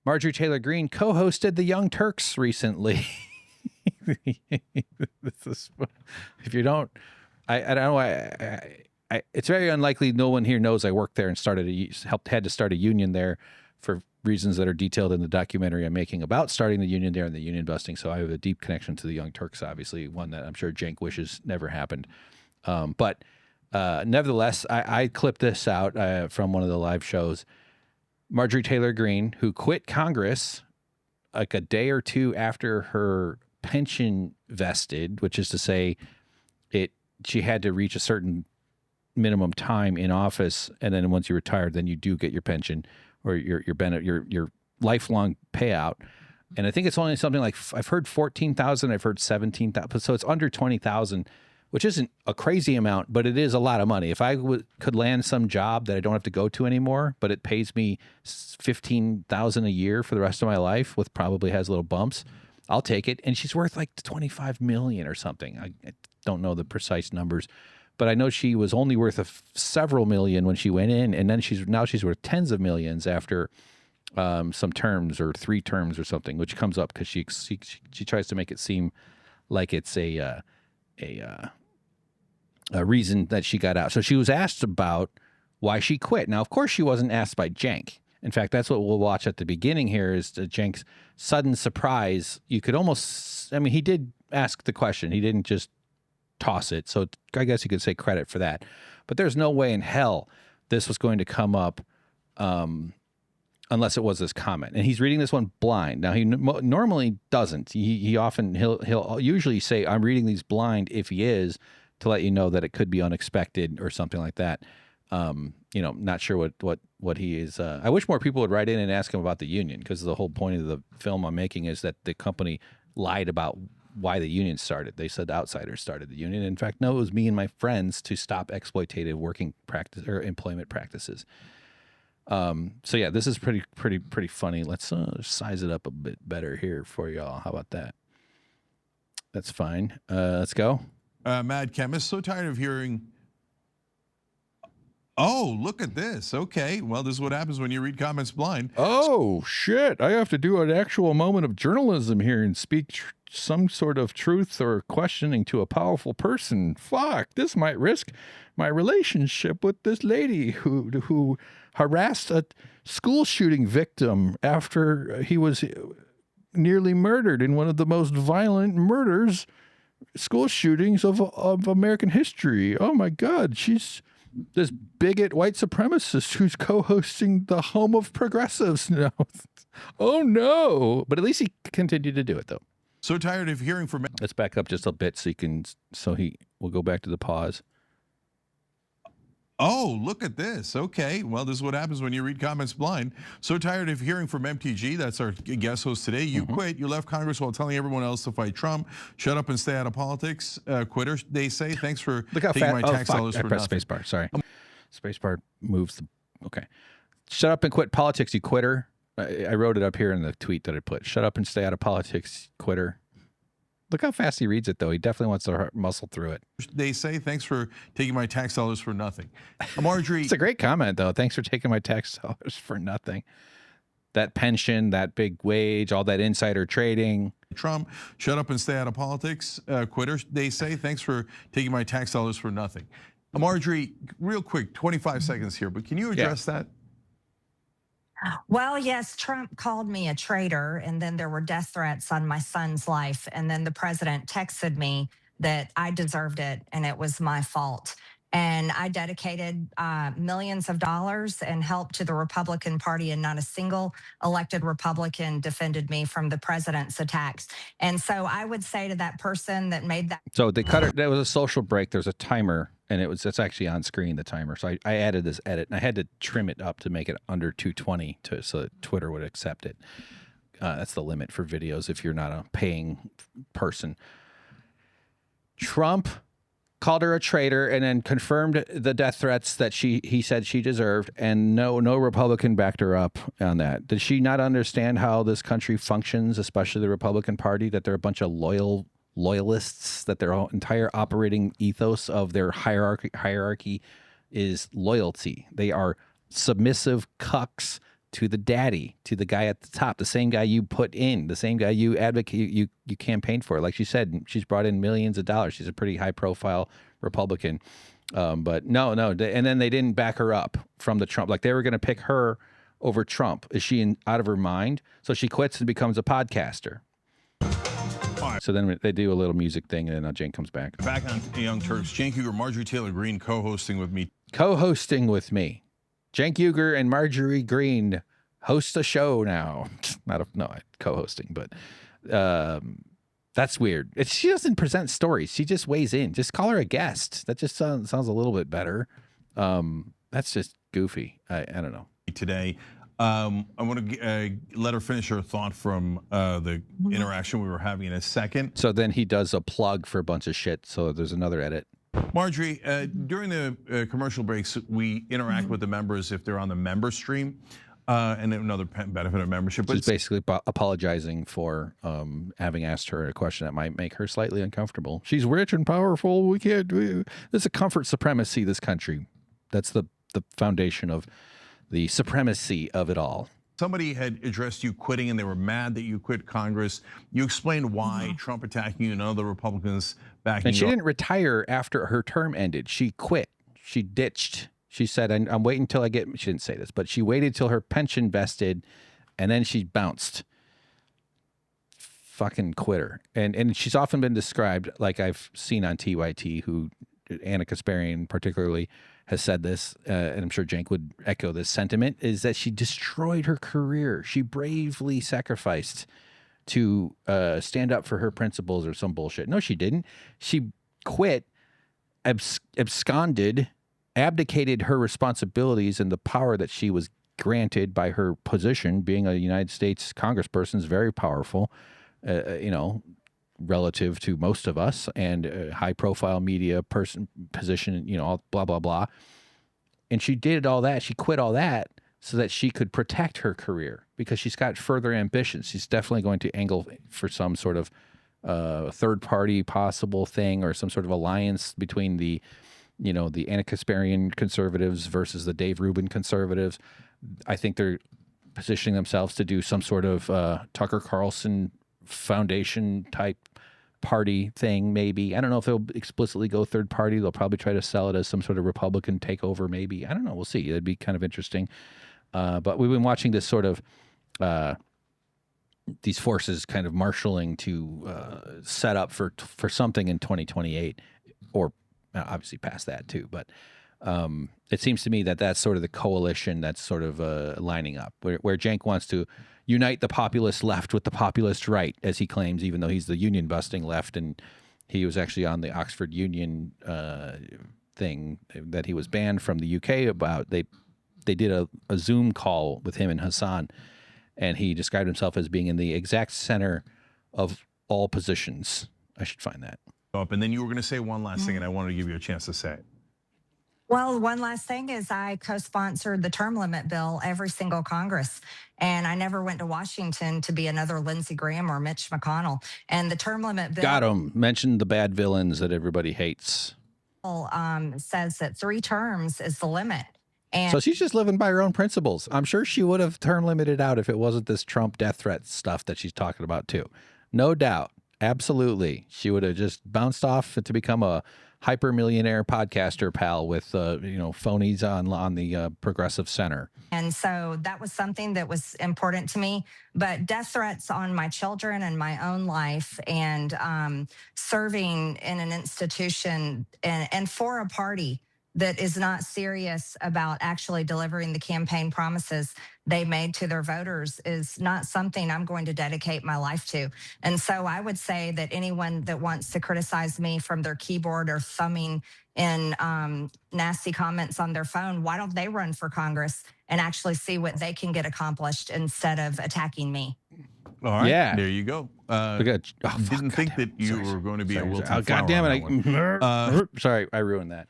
Marjorie Taylor Greene co-hosted the Young Turks recently. If you don't, I don't know why. It's very unlikely no one here knows I worked there and had to start a union there for reasons that are detailed in the documentary I'm making about starting the union there and the union busting. So I have a deep connection to the Young Turks, obviously, one that I'm sure Cenk wishes never happened. But nevertheless, I clipped this out from one of the live shows. Marjorie Taylor Greene, who quit Congress like a day or two after her pension vested, which is to say she had to reach a certain minimum time in office, and then once you retired, then you do get your pension or your lifelong payout. And I think it's only something like, I've heard 14,000, I've heard 17,000, so it's under 20,000, which isn't a crazy amount, but it is a lot of money. If I could land some job that I don't have to go to anymore, but it pays me 15,000 a year for the rest of my life, with probably has little bumps, I'll take it. And she's worth like 25 million or something. I don't know the precise numbers, but I know she was only worth several million when she went in, and then she's worth tens of millions after some terms or 3 terms or something, which comes up because she tries to make it seem like it's a reason that she got out. So she was asked about why she quit. Now, of course, she wasn't asked by Cenk. In fact, that's what we'll watch at the beginning here is Cenk's sudden surprise. You could almost, I mean, he did ask the question. He didn't just toss it. So I guess you could say credit for that. But there's no way in hell this was going to come up unless it was this comment. And he's reading this one blind. Now, he normally doesn't. He'll usually say, I'm reading these blind if he is, to let you know that it could be unexpected or something like that. Not sure what he is. I wish more people would write in and ask him about the union, because the whole point of the film I'm making is that the company lied about why the union started. They said outsiders started the union. In fact, no, it was me and my friends to stop exploitative working practice or employment practices. So yeah, this is pretty funny. Let's size it up a bit better here for y'all. How about that? That's fine. Let's go. Mad Chemist, so tired of hearing, oh, look at this. Okay, well, this is what happens when you read comments blind. Oh, shit. I have to do an actual moment of journalism here and speak some sort of truth or questioning to a powerful person. Fuck, this might risk my relationship with this lady who harassed a school shooting victim after he was nearly murdered in one of the most violent school shootings of American history. Oh my God, she's this bigot white supremacist who's co-hosting the home of progressives now. Oh no. But at least he continued to do it though. So tired of hearing from. Let's back up just a bit we'll go back to the pause. Oh, look at this. Okay, well, this is what happens when you read comments blind. So tired of hearing from MTG, that's our guest host today. You quit, you left Congress while telling everyone else to fight Trump. Shut up and stay out of politics. Quitter, they say. Thanks for taking my tax dollars for nothing. Spacebar, sorry. Spacebar moves okay. Shut up and quit politics, you quitter. I wrote it up here in the tweet that I put. Shut up and stay out of politics, quitter. Look how fast he reads it, though. He definitely wants to muscle through it. They say, thanks for taking my tax dollars for nothing. Marjorie. It's a great comment, though. Thanks for taking my tax dollars for nothing. That pension, that big wage, all that insider trading. Trump, shut up and stay out of politics. Quitter, they say, thanks for taking my tax dollars for nothing. Marjorie, real quick, 25 seconds here, but can you address that? Well, yes, Trump called me a traitor, and then there were death threats on my son's life. And then the president texted me that I deserved it and it was my fault. And I dedicated millions of dollars and help to the Republican Party, and not a single elected Republican defended me from the president's attacks. And so I would say to that person that made that. So they cut it. There was a social break. There's a timer, and it's actually on screen, the timer. So I added this edit, and I had to trim it up to make it under 220 so that Twitter would accept it. That's the limit for videos if you're not a paying person. Trump called her a traitor and then confirmed the death threats that he said she deserved, and no Republican backed her up on that. Did she not understand how this country functions, especially the Republican Party, that they're a bunch of loyalists, that their entire operating ethos of their hierarchy is loyalty? They are submissive cucks to the daddy, to the guy at the top, the same guy you put in, the same guy you advocate, you campaigned for. Like she said, she's brought in millions of dollars. She's a pretty high profile Republican. But no. And then they didn't back her up from the Trump. Like they were going to pick her over Trump. Is she out of her mind? So she quits and becomes a podcaster. So then they do a little music thing, and then Cenk comes back. Back on Young Turks, Cenk Uygur, Marjorie Taylor Greene co-hosting with me. Cenk Uygur and Marjorie Greene host a show now. Not co-hosting, but that's weird. She doesn't present stories. She just weighs in. Just call her a guest. That just sounds a little bit better. That's just goofy. I don't know. Today, I want to let her finish her thought from the interaction we were having in a second. So then he does a plug for a bunch of shit. So there's another edit. Marjorie, during the commercial breaks, we interact with the members if they're on the member stream, and another benefit of membership. She's basically apologizing for having asked her a question that might make her slightly uncomfortable. She's rich and powerful. We can't. There's a comfort supremacy. This country. That's the foundation of the supremacy of it all. Somebody had addressed you quitting, and they were mad that you quit Congress. You explained why Trump attacking you and other Republicans backing you. And she didn't retire after her term ended. She quit. She ditched. She said, I'm waiting until I get, she didn't say this, but she waited till her pension vested, and then she bounced. Fucking quitter. And she's often been described, like I've seen on TYT, who Anna Kasparian particularly has said this, and I'm sure Cenk would echo this sentiment, is that she destroyed her career. She bravely sacrificed to stand up for her principles or some bullshit. No, she didn't. She quit, absconded, abdicated her responsibilities and the power that she was granted by her position. Being a United States Congressperson is very powerful, relative to most of us, and a high-profile media position, blah, blah, blah. And she did all that. She quit all that so that she could protect her career because she's got further ambitions. She's definitely going to angle for some sort of third-party possible thing or some sort of alliance between the Anna Kasparian conservatives versus the Dave Rubin conservatives. I think they're positioning themselves to do some sort of Tucker Carlson foundation type party thing, maybe. I don't know if they'll explicitly go third party. They'll probably try to sell it as some sort of Republican takeover, maybe. I don't know. We'll see. It'd be kind of interesting. But we've been watching this sort of these forces kind of marshaling to set up for something in 2028, or obviously past that too. But it seems to me that that's sort of the coalition that's sort of lining up, where Cenk wants to unite the populist left with the populist right, as he claims, even though he's the union busting left, and he was actually on the Oxford Union thing that he was banned from the UK about. They did a Zoom call with him and Hassan, and he described himself as being in the exact center of all positions. I should find that. And then you were going to say one last thing, and I wanted to give you a chance to say it. Well, one last thing is I co-sponsored the term limit bill every single Congress, and I never went to Washington to be another Lindsey Graham or Mitch McConnell. And the term limit bill got him. Mentioned the bad villains that everybody hates. Says that 3 terms is the limit. And so she's just living by her own principles. I'm sure she would have term limited out if it wasn't this Trump death threat stuff that she's talking about too. No doubt. Absolutely. She would have just bounced off to become a hyper millionaire podcaster pal with phonies on the progressive center. And so that was something that was important to me. But death threats on my children and my own life, and serving in an institution and for a party that is not serious about actually delivering the campaign promises they made to their voters is not something I'm going to dedicate my life to. And so I would say that anyone that wants to criticize me from their keyboard or thumbing in nasty comments on their phone, why don't they run for Congress and actually see what they can get accomplished instead of attacking me? All right, yeah. There you go. Didn't think that you were going to be a wilting flower. God damn it. Sorry, I ruined that.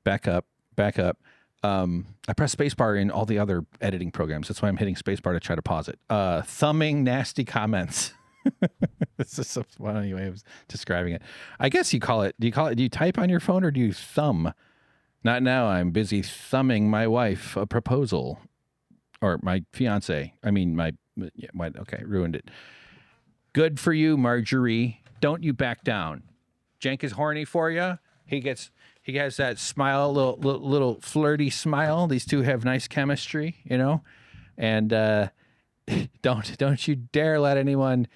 Back up. I press spacebar in all the other editing programs. That's why I'm hitting spacebar to try to pause it. Thumbing nasty comments. It's just a funny way of describing it. I guess you call it. Do you type on your phone or do you thumb? Not now. I'm busy thumbing my wife a proposal. or my fiance. I mean, okay, ruined it. Good for you, Marjorie. Don't you back down. Cenk is horny for you. He has that smile, little flirty smile. These two have nice chemistry, and don't you dare let anyone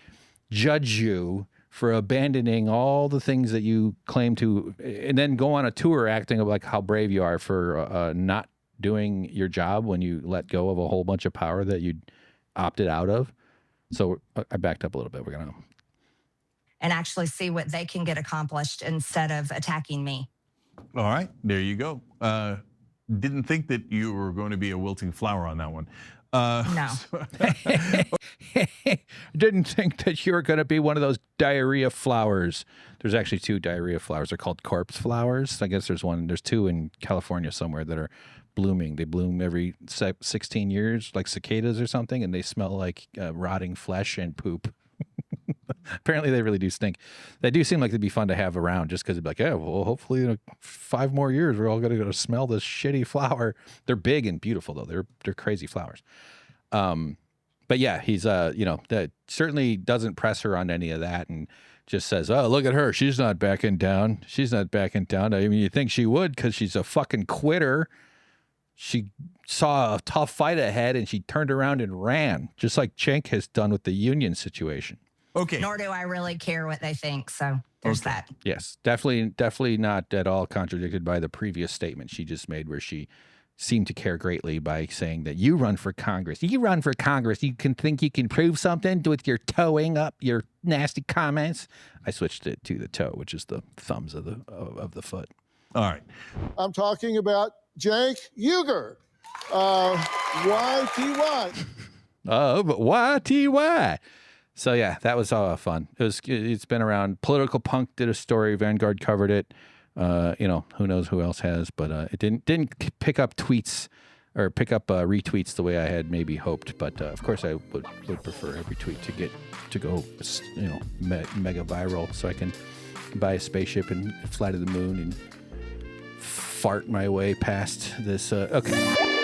judge you for abandoning all the things that you claim to, and then go on a tour acting like how brave you are for not doing your job when you let go of a whole bunch of power that you opted out of. So I backed up a little bit. We're going to. And actually see what they can get accomplished instead of attacking me. All right, there you go. Didn't think that you were going to be a wilting flower on that one. No. Didn't think that you were going to be one of those diarrhea flowers. There's actually 2 diarrhea flowers. They're called corpse flowers. I guess there's 2 in California somewhere that are blooming. They bloom every 16 years, like cicadas or something, and they smell like rotting flesh and poop. Apparently they really do stink. They do seem like they'd be fun to have around just because it'd be like, yeah, well, hopefully in 5 more years, we're all going to go smell this shitty flower. They're big and beautiful though. They're crazy flowers. But yeah, he's, that certainly doesn't press her on any of that and just says, oh, look at her. She's not backing down. She's not backing down. I mean, you think she would because she's a fucking quitter. She saw a tough fight ahead and she turned around and ran, just like Cenk has done with the union situation. Okay. Nor do I really care what they think. So there's that. Yes, definitely not at all contradicted by the previous statement she just made where she seemed to care greatly by saying that you run for Congress. You run for Congress. You can think you can prove something with your toeing up your nasty comments. I switched it to the toe, which is the thumbs of the foot. All right. I'm talking about Cenk Uygur. YTY. Oh, but YTY. So yeah, that was fun. It's been around. Political Punk did a story. Vanguard covered it. Who knows who else has, but it didn't pick up tweets or pick up retweets the way I had maybe hoped. But of course, I would prefer every tweet to go mega viral, so I can buy a spaceship and fly to the moon and fart my way past this. Okay.